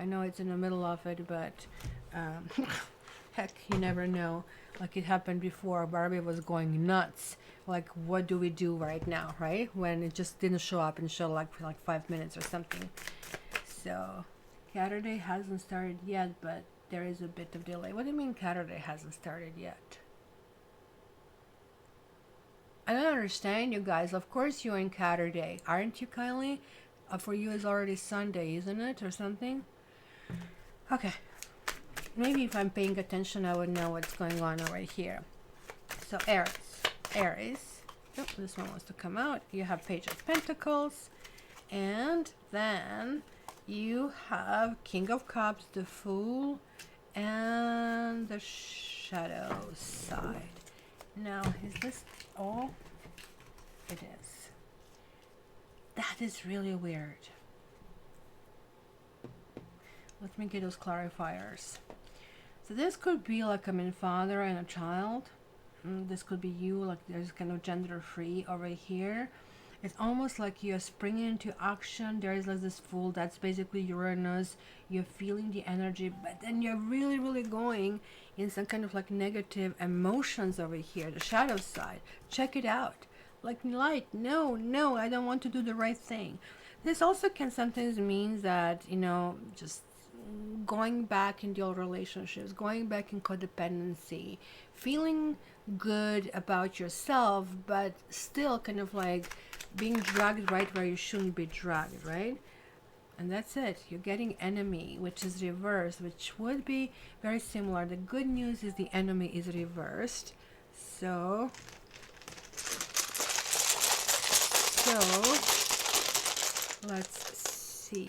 I know it's in the middle of it, but heck, you never know. Like it happened before, Barbie was going nuts. Like, what do we do right now, right? When it just didn't show up and showed like for like 5 minutes or something. So, Caturday hasn't started yet, but there is a bit of delay. What do you mean Caturday hasn't started yet? I don't understand, you guys. Of course you're in Caturday, aren't you, Kylie? For you it's already Sunday, isn't it, or something? Okay. Maybe if I'm paying attention, I would know what's going on over here. So Aries. Oh, this one wants to come out. You have Page of Pentacles, and then you have King of Cups, the Fool, and the Shadow side. Now, is this all? It is. That is really weird. Let me get those clarifiers. So this could be like a father and a child. This could be you, like there's kind of gender free over here. It's almost like you're springing into action. There is like this Fool, that's basically Uranus. You're feeling the energy, but then you're really, really going in some kind of like negative emotions over here. The shadow side. Check it out. Like light, no, I don't want to do the right thing. This also can sometimes mean that, just going back in the old relationships, going back in codependency, feeling good about yourself, but still kind of like being dragged right where you shouldn't be dragged, right? And that's it. You're getting enemy, which is reversed, which would be very similar. The good news is the enemy is reversed. So let's see.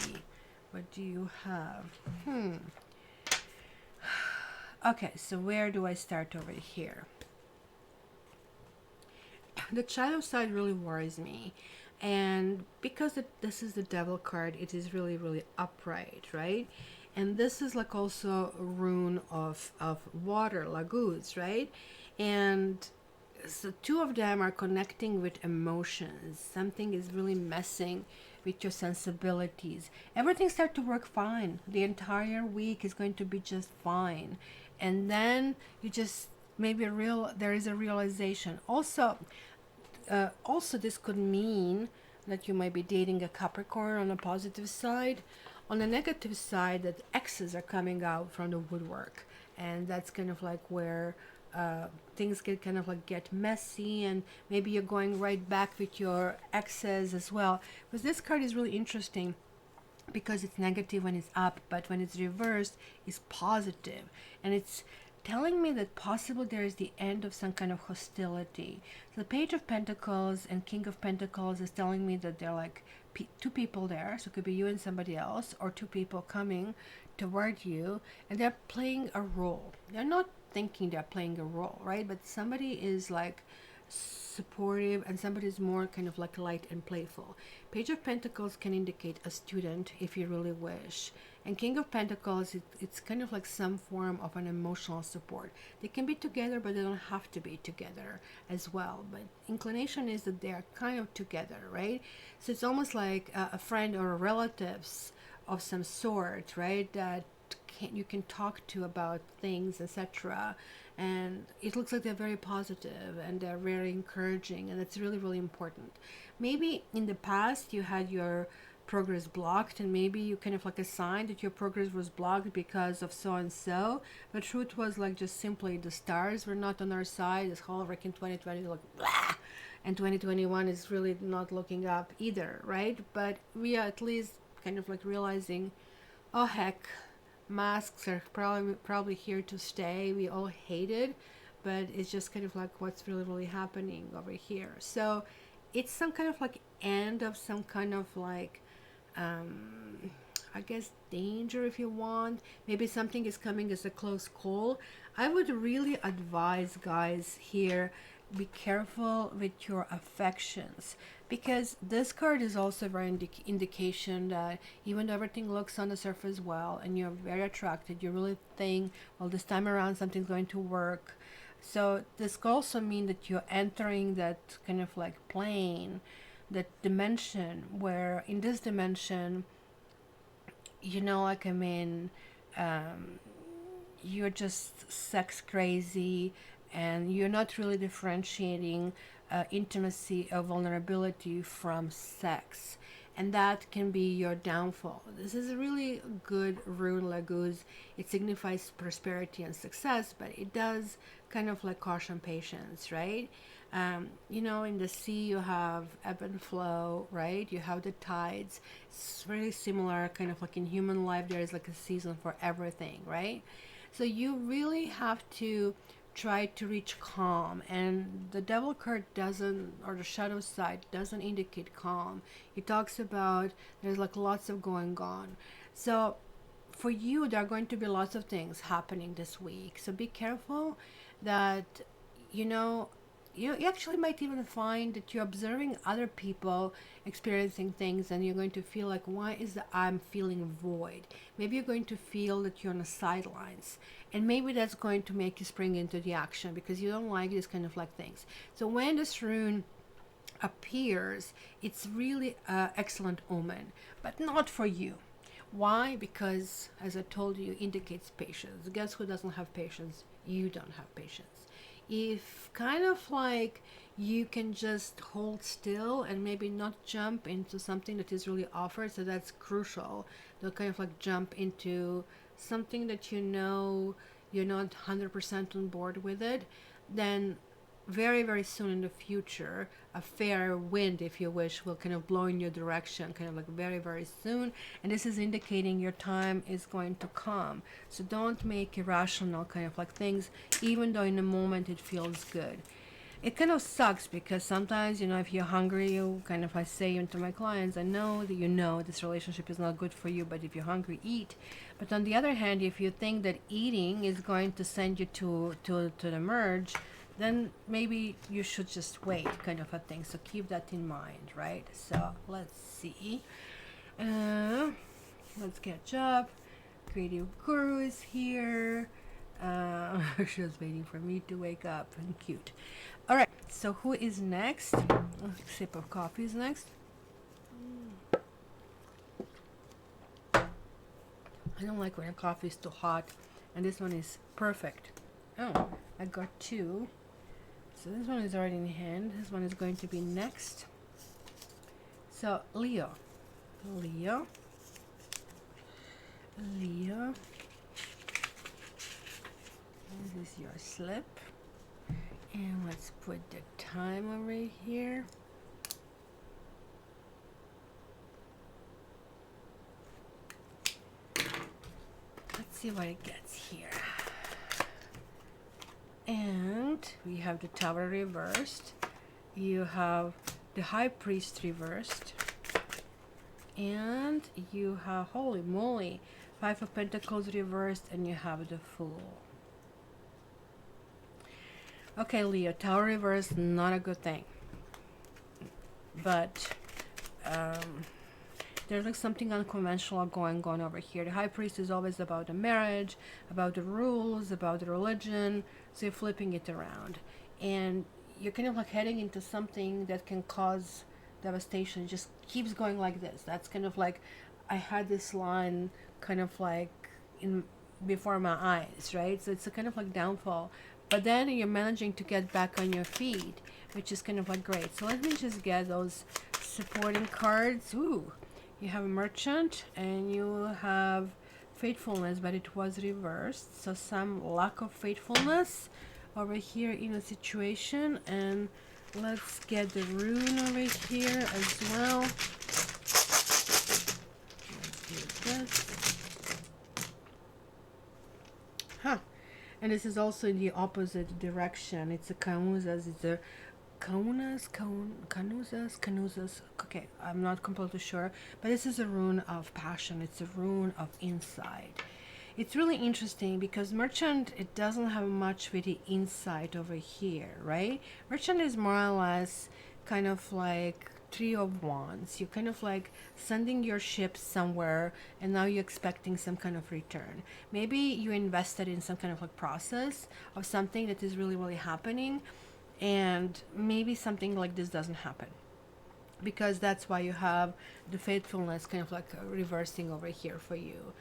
What do you have? Okay, so where do I start over here? The child side really worries me. And because this is the devil card, it is really, really upright, right? And this is like also a rune of water, lagoons, right? And so two of them are connecting with emotions. Something is really messing with your sensibilities. Everything starts to work fine. The entire week is going to be just fine. And then you just there is a realization. Also this could mean that you might be dating a Capricorn on a positive side. On the negative side, that exes are coming out from the woodwork, and that's kind of like where things get messy, and maybe you're going right back with your exes as well. Because this card is really interesting because it's negative when it's up, but when it's reversed, it's positive, and it's telling me that possibly there is the end of some kind of hostility. So the Page of Pentacles and King of Pentacles is telling me that there are like two people there, so it could be you and somebody else, or two people coming toward you, and they're playing a role. They're not thinking they're playing a role, right? But somebody is like supportive and somebody is more kind of like light and playful. Page of Pentacles can indicate a student if you really wish, and King of Pentacles, it's kind of like some form of an emotional support. They can be together, but they don't have to be together as well. But inclination is that they're kind of together, right? So it's almost like a friend or relatives of some sort, right? That you can talk to about things, etc. And it looks like they're very positive and they're very encouraging, and it's really, really important. Maybe in the past you had your progress blocked, and maybe you kind of like a sign that your progress was blocked because of so and so. The truth was like just simply the stars were not on our side. This whole freaking 2020 like blah, and 2021 is really not looking up either, right? But we are at least kind of like realizing, oh heck, masks are probably here to stay. We all hate it, but it's just kind of like what's really, really happening over here. So it's some kind of like end of some kind of like I guess danger, if you want. Maybe something is coming as a close call. I would really advise, guys, here, be careful with your affections, because this card is also a very indication that even though everything looks on the surface well and you're very attracted, you really think, well, this time around something's going to work. So this could also mean that you're entering that kind of like plane, that dimension, where in this dimension like, I mean, um, you're just sex crazy, and you're not really differentiating intimacy or vulnerability from sex, and that can be your downfall. This is a really good rune, Laguz. It signifies prosperity and success, but it does kind of like caution patience, right? In the sea you have ebb and flow, right? You have the tides. It's really similar, kind of like in human life, there is like a season for everything, right? So you really have to try to reach calm, and the devil card doesn't, or the shadow side doesn't indicate calm. It talks about there's like lots of going on. So for you, there are going to be lots of things happening this week. So be careful that, you know, you actually might even find that you're observing other people experiencing things, and you're going to feel like, why is that I'm feeling void? Maybe you're going to feel that you're on the sidelines, and maybe that's going to make you spring into the action because you don't like this kind of like things. So when this rune appears, it's really an excellent omen, but not for you. Why? Because, as I told you, indicates patience. Guess who doesn't have patience? You don't have patience. If kind of like you can just hold still and maybe not jump into something that is really offered, so that's crucial. Don't kind of like jump into something that you're not 100% on board with it, then very, very soon in the future, a fair wind, if you wish, will kind of blow in your direction, kind of like very, very soon. And this is indicating your time is going to come. So don't make irrational kind of like things, even though in the moment it feels good. It kind of sucks because sometimes, if you're hungry, you kind of, I say to my clients, I know that this relationship is not good for you, but if you're hungry, eat. But on the other hand, if you think that eating is going to send you to the merge, then maybe you should just wait, kind of a thing. So keep that in mind, right? So let's see. Let's catch up. Creative Guru is here. She was waiting for me to wake up, and cute. All right, so who is next? A sip of coffee is next. I don't like when a coffee is too hot, and this one is perfect. Oh, I got two. So this one is already in hand. This one is going to be next. So Leo. This is your slip. And let's put the time over here. Let's see what it gets here. And we have the Tower reversed. You have the High Priest reversed. And you have, holy moly, Five of Pentacles reversed, and you have the Fool. Okay, Leo, Tower reversed, not a good thing. But there's like something unconventional going on over here. The High Priest is always about the marriage, about the rules, about the religion. So you're flipping it around. And you're kind of like heading into something that can cause devastation. It just keeps going like this. That's kind of like, I had this line kind of like in before my eyes, right? So it's a kind of like downfall. But then you're managing to get back on your feet, which is kind of like great. So let me just get those supporting cards. Ooh, you have a Merchant and you have Faithfulness, but it was reversed. So some lack of faithfulness over here in a situation. And let's get the rune over here as well. Let's do this. Huh. And this is also in the opposite direction. It's a Canuzas. It's a Canuzas. Okay, I'm not completely sure. But this is a rune of passion. It's a rune of insight. It's really interesting because Merchant, it doesn't have much with the insight over here, right? Merchant is more or less kind of like Three of Wands. You're kind of like sending your ship somewhere and now you're expecting some kind of return. Maybe you invested in some kind of like process of something that is really, really happening, and maybe something like this doesn't happen. because that's why you have the faithfulness kind of like reversing over here for you.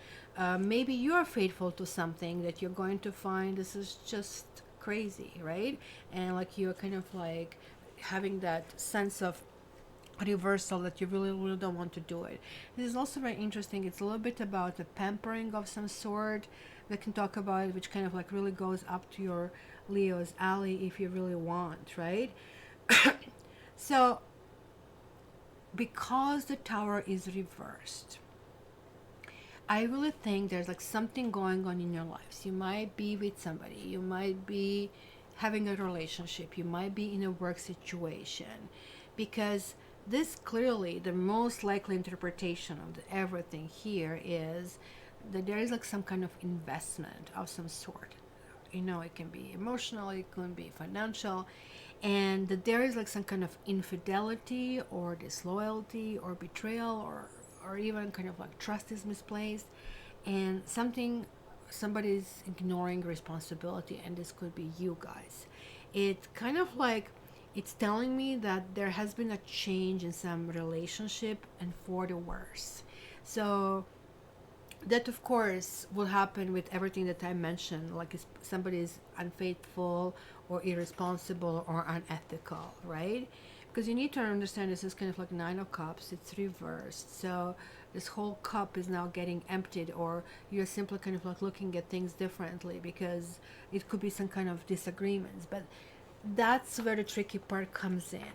Maybe you're faithful to something that you're going to find this is just crazy, right? And like you're kind of like having that sense of reversal that you really really don't want to do it. This is also very interesting. It's a little bit about the pampering of some sort. We can talk about it, which kind of like really goes up to your Leo's alley if you really want, right? So because the tower is reversed, I really think there's like something going on in your lives. You might be with somebody, you might be having a relationship, you might be in a work situation, because this clearly the most likely interpretation of everything here is that there is like some kind of investment of some sort. You know, it can be emotional, it can be financial, and that there is like some kind of infidelity or disloyalty or betrayal, or even kind of like trust is misplaced, and somebody's ignoring responsibility, and this could be you guys. It kind of like it's telling me that there has been a change in some relationship and for the worse. So that of course will happen with everything that I mentioned, like if somebody is unfaithful or irresponsible or unethical, right? Because you need to understand this is kind of like Nine of Cups, it's reversed. So this whole cup is now getting emptied, or you're simply kind of like looking at things differently because it could be some kind of disagreements. But that's where the tricky part comes in.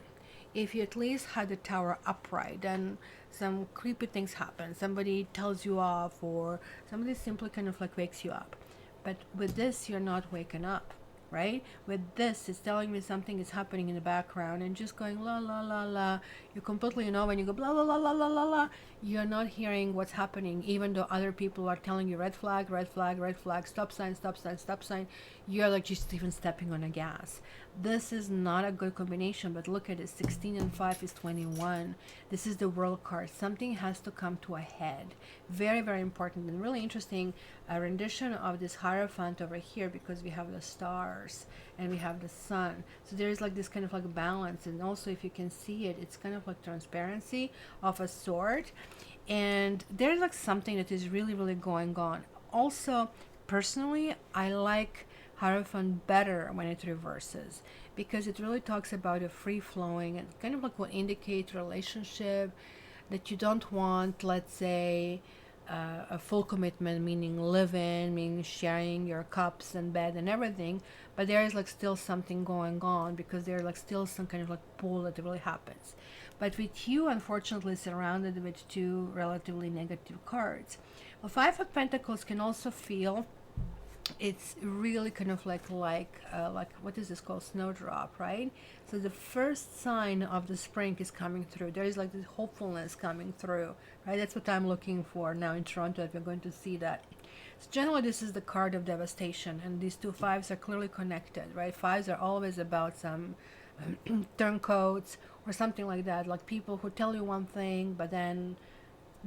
If you at least had the tower upright, then some creepy things happen. Somebody tells you off, or somebody simply kind of like wakes you up. But with this, you're not waking up, right? With this, it's telling me something is happening in the background and just going la la la la. You completely, when you go blah la la la la la la, you're not hearing what's happening, even though other people are telling you red flag, red flag, red flag, stop sign, stop sign, stop sign. You're like just even stepping on a gas. This is not a good combination, but look at it. 16 and 5 is 21. This is the World card. Something has to come to a head. Very, very important and really interesting rendition of this Hierophant over here, because we have the stars and we have the sun. So there's like this kind of like balance, and also if you can see it, it's kind of like transparency of a sort. And there's like something that is really, really going on. Also, personally, I like Hierophant better when it reverses, because it really talks about a free flowing and kind of like will indicate relationship that you don't want, let's say, a full commitment, meaning live-in, meaning sharing your cups and bed and everything, but there is like still something going on, because there's like still some kind of like pull that really happens. But with you, unfortunately, surrounded with two relatively negative cards. Well, Five of Pentacles can also feel it's really kind of like what is this called, snowdrop, right? So the first sign of the spring is coming through. There is like this hopefulness coming through, right? That's what I'm looking for now in Toronto, if you're going to see that. So generally this is the card of devastation, and these two fives are clearly connected, right? Fives are always about some turncoats or something like that, like people who tell you one thing but then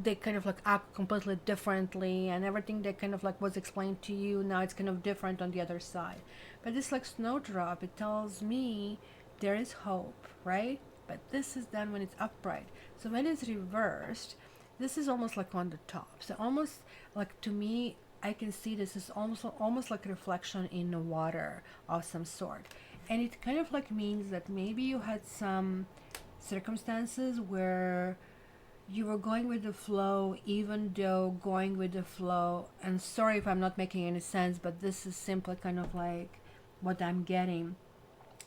they kind of like act completely differently, and everything that kind of like was explained to you, now it's kind of different on the other side. But this like snowdrop, it tells me there is hope, right? But this is done when it's upright. So when it's reversed, this is almost like on the top. So almost like, to me, I can see this is almost like a reflection in the water of some sort. And it kind of like means that maybe you had some circumstances where you were going with the flow, even though going with the flow, and sorry if I'm not making any sense, but this is simply kind of like what I'm getting,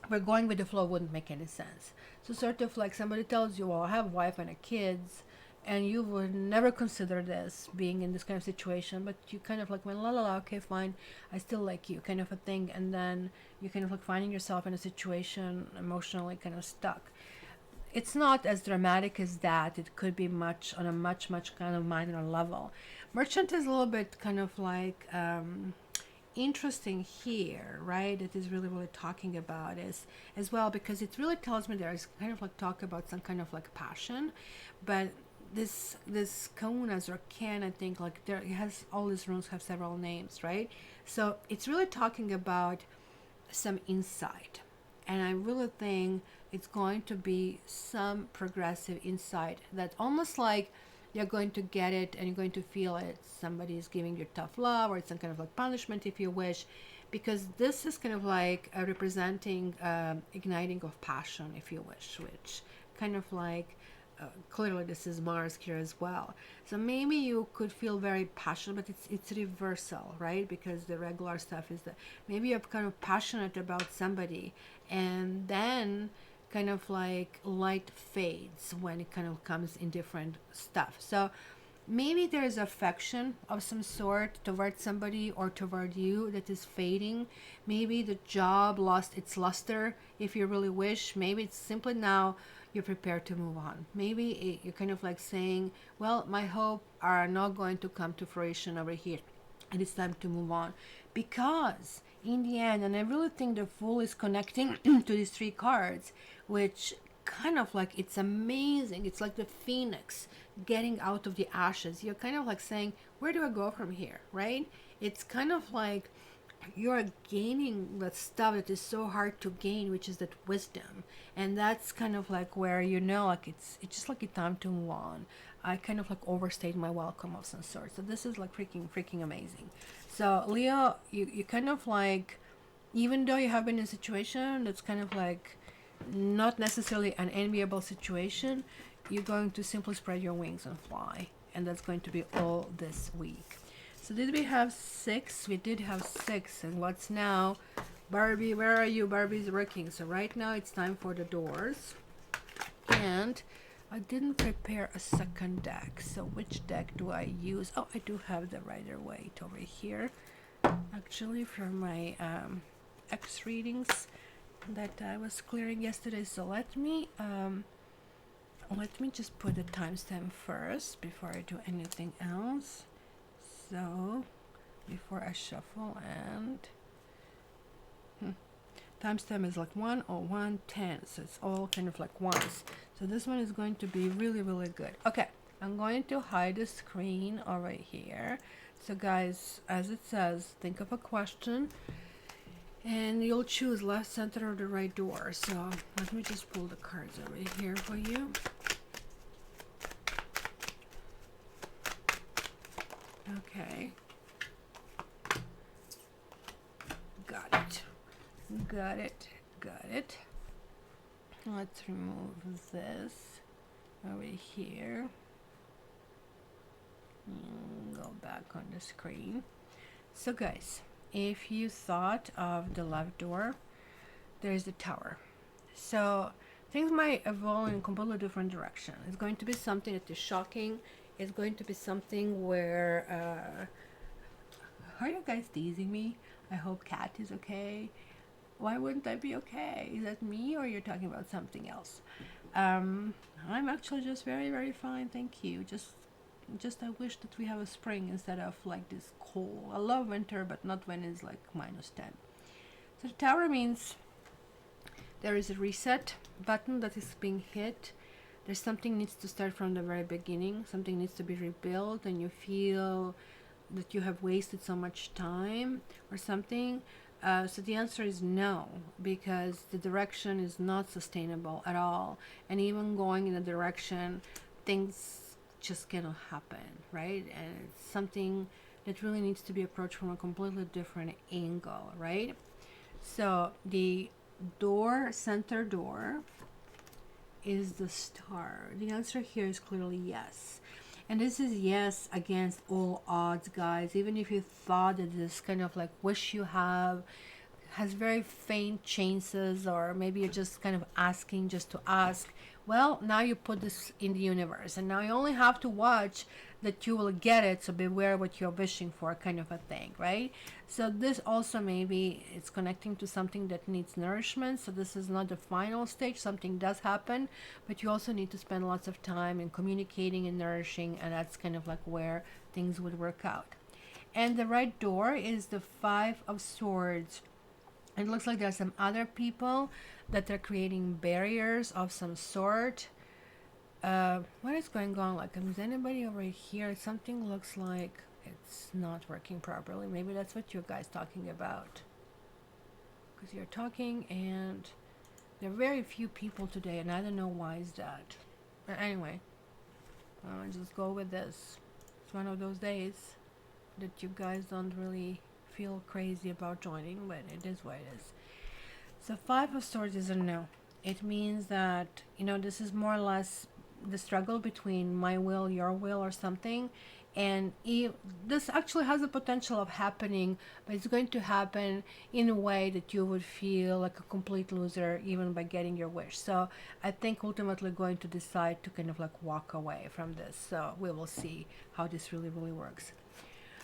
where going with the flow wouldn't make any sense. So sort of like somebody tells you, well, I have a wife and a kids, and you would never consider this being in this kind of situation, but you kind of like went la la la, okay fine, I still like you, kind of a thing. And then you kind of like finding yourself in a situation emotionally kind of stuck. It's not as dramatic as that. It could be much on a much kind of minor level. Merchant is a little bit kind of like interesting here, right? It is really talking about is as well, because it really tells me there's kind of like talk about some kind of like passion. But this Kaunas or Can, I think, like there, it has all these runes have several names, right? So it's really talking about some insight. And I really think it's going to be some progressive insight that's almost like you're going to get it and you're going to feel it. Somebody is giving you tough love, or it's some kind of like punishment if you wish, because this is kind of like representing igniting of passion if you wish, which kind of like clearly this is Mars here as well. So maybe you could feel very passionate, but it's reversal, right? Because the regular stuff is that maybe you're kind of passionate about somebody, and then kind of like light fades when it kind of comes in different stuff. So maybe there is affection of some sort toward somebody or toward you that is fading. Maybe the job lost its luster if you really wish. Maybe it's simply now you're prepared to move on. Maybe you're kind of like saying, well, my hope are not going to come to fruition over here, and it's time to move on. Because in the end, and I really think the Fool is connecting to these three cards, which kind of like, it's amazing. It's like the phoenix getting out of the ashes. You're kind of like saying, where do I go from here, right? It's kind of like you're gaining that stuff that is so hard to gain, which is that wisdom. And that's kind of like where, like it's just like it's time to move on. I kind of like overstayed my welcome of some sort. So this is like freaking amazing. So Leo, you kind of like, even though you have been in a situation that's kind of like not necessarily an enviable situation, you're going to simply spread your wings and fly. And that's going to be all this week. So did we have 6? We did have 6. And what's now? Barbie, where are you? Barbie's working. So right now it's time for the doors. And I didn't prepare a second deck. So which deck do I use? Oh, I do have the Rider-Waite over here. Actually, from my X readings that I was clearing yesterday. So let me just put the timestamp first before I do anything else. So before I shuffle, and timestamp is like 1:01:10, so it's all kind of like ones. So this one is going to be really good. Okay, I'm going to hide the screen over here. So guys, as it says, think of a question and you'll choose left, center, or the right door. So let me just pull the cards over here for you. Okay. Got it. Let's remove this over here. And go back on the screen. So guys, if you thought of the left door, there's the Tower. So things might evolve in a completely different direction. It's going to be something that is shocking. It's going to be something where are you guys teasing me? I hope Cat is okay. Why wouldn't I be okay? Is that me, or you're talking about something else? I'm actually just very fine, thank you. Just I wish that we have a spring instead of like this cold. I love winter, but not when it's like -10. So the Tower means there is a reset button that is being hit. There's something needs to start from the very beginning. Something needs to be rebuilt, and you feel that you have wasted so much time or something. So the answer is no, because the direction is not sustainable at all. And even going in a direction, things just cannot happen, right? And it's something that really needs to be approached from a completely different angle, right? So the door, center door, is the Star. The answer here is clearly yes. And this is yes against all odds, guys. Even if you thought that this kind of like wish you have has very faint chances, or maybe you're just kind of asking just to ask, well, now you put this in the universe, and now you only have to watch that you will get it, so beware what you're wishing for, kind of a thing, right? So this also maybe it's connecting to something that needs nourishment. So this is not the final stage. Something does happen, but you also need to spend lots of time in communicating and nourishing, and that's kind of like where things would work out. And the right door is the 5 of Swords. It looks like there's some other people that are creating barriers of some sort. What is going on? Like, is anybody over here? Something looks like it's not working properly. Maybe that's what you guys talking about, because you're talking and There are very few people today, and I don't know why is that. But anyway, I'll just go with this. It's one of those days that you guys don't really feel crazy about joining, but it is what it is. So Five of Swords is a no. It means that, this is more or less the struggle between my will, your will, or something. And this actually has the potential of happening, but it's going to happen in a way that you would feel like a complete loser even by getting your wish. So I think ultimately going to decide to kind of like walk away from this. So we will see how this really, really works.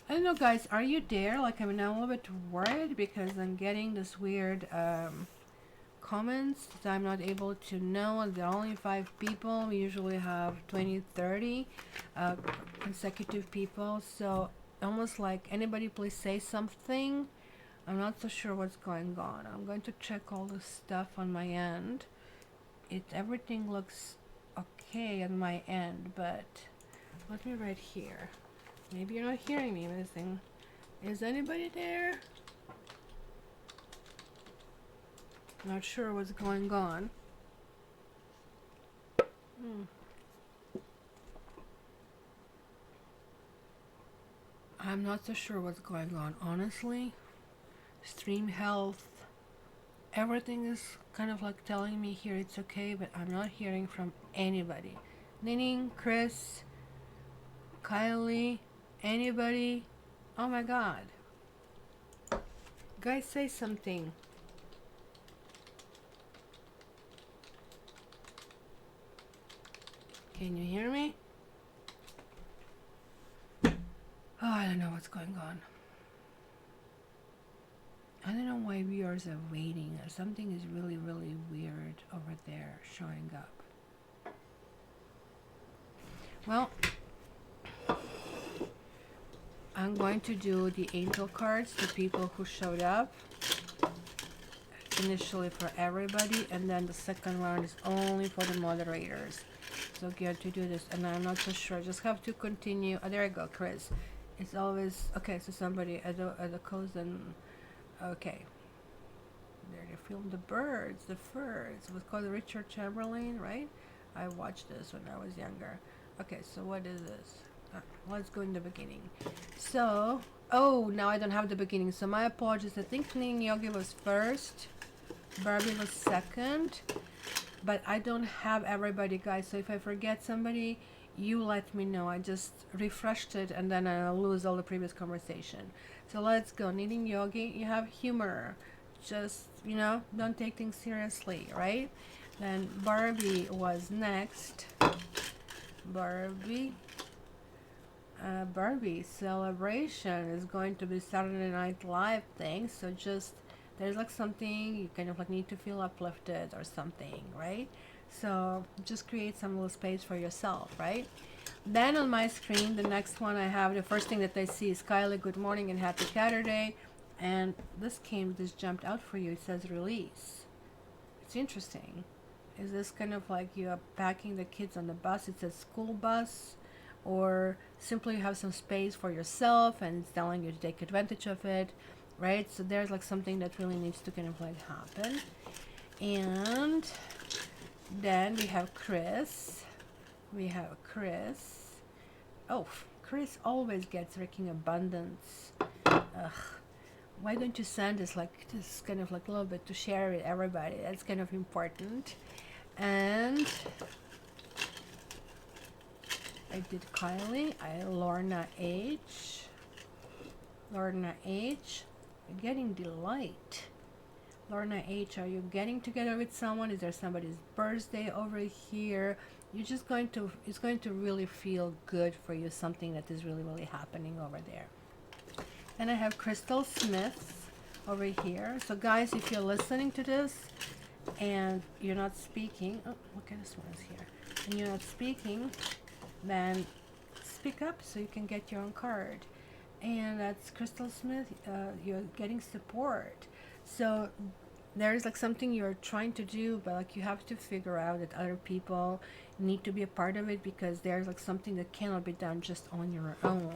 I don't know, guys, are you there? Like, I'm now a little bit worried because I'm getting this weird comments that I'm not able to know. There are only 5 people. We usually have 20, 30 consecutive people. So almost like, anybody please say something. I'm not so sure what's going on. I'm going to check all the stuff on my end. Everything looks okay on my end, but let me write here. Maybe you're not hearing me, missing. Is anybody there? Not sure what's going on. I'm not so sure what's going on, honestly. Stream health. Everything is kind of like telling me here it's okay, but I'm not hearing from anybody. Nining, Chris, Kylie, anybody? Oh my god. Guys, say something. Can you hear me? Oh, I don't know what's going on. I don't know why viewers are waiting. Something is really, really weird over there showing up. Well, I'm going to do the angel cards, the people who showed up. Initially for everybody, and then the second round is only for the moderators. So good to do this, and I'm not so sure. Just have to continue. Oh, there you go, Chris. It's always okay. So somebody at the cousin. Okay. There they filmed the birds, the birds. It was called Richard Chamberlain, right? I watched this when I was younger. Okay, so what is this? Let's go in the beginning. So, oh, now I don't have the beginning. So my apologies. I think Ning Yogi was first. Barbie was second. But I don't have everybody, guys. So if I forget somebody, you let me know. I just refreshed it and then I'll lose all the previous conversation. So let's go. Knitting Yogi, you have humor. Just, don't take things seriously, right? Then Barbie was next. Barbie celebration is going to be Saturday Night Live thing. So just, there's like something you kind of like need to feel uplifted or something, right? So just create some little space for yourself, right? Then on my screen, the next one I have, the first thing that I see is Kylie, good morning and happy Caturday. And this jumped out for you. It says release. It's interesting. Is this kind of like you're packing the kids on the bus? It says school bus, or simply you have some space for yourself and it's telling you to take advantage of it, right? So there's like something that really needs to kind of like happen. And then we have Chris. Oh, Chris always gets freaking abundance. Ugh. Why don't you send us like this kind of like a little bit to share with everybody? That's kind of important. And I did Kylie. Lorna H. You're getting delight. Lorna H, are you getting together with someone? Is there somebody's birthday over here? It's going to really feel good for you, something that is really, really happening over there. And I have Crystal Smith over here. So guys, if you're listening to this and you're not speaking, oh, look at this one's here, and you're not speaking, then speak up so you can get your own card. And that's Crystal Smith. You're getting support. So there's like something you're trying to do, but like you have to figure out that other people need to be a part of it, because there's like something that cannot be done just on your own.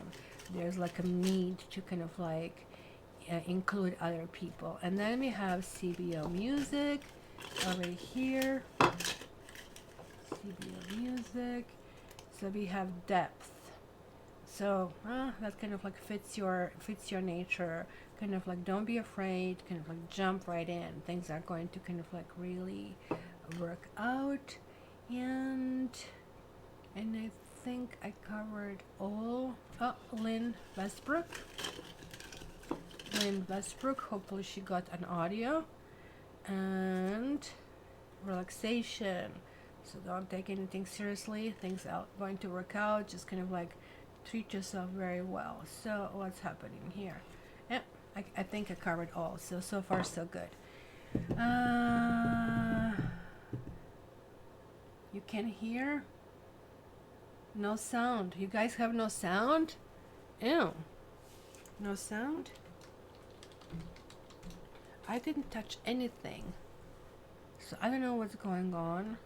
There's like a need to kind of like include other people. And then we have CBO music. over here. CBO music. So we have depth. So that kind of like fits your nature. Kind of like don't be afraid. Kind of like jump right in. Things are going to kind of like really work out. And I think I covered all. Oh, Lynn Westbrook. Hopefully she got an audio. And relaxation. So don't take anything seriously. Things are going to work out. Just kind of like treat yourself very well. So what's happening here? Yep, I think I covered all. So far so good. You can hear? No sound. You guys have no sound? Ew. No sound? I didn't touch anything. So I don't know what's going on.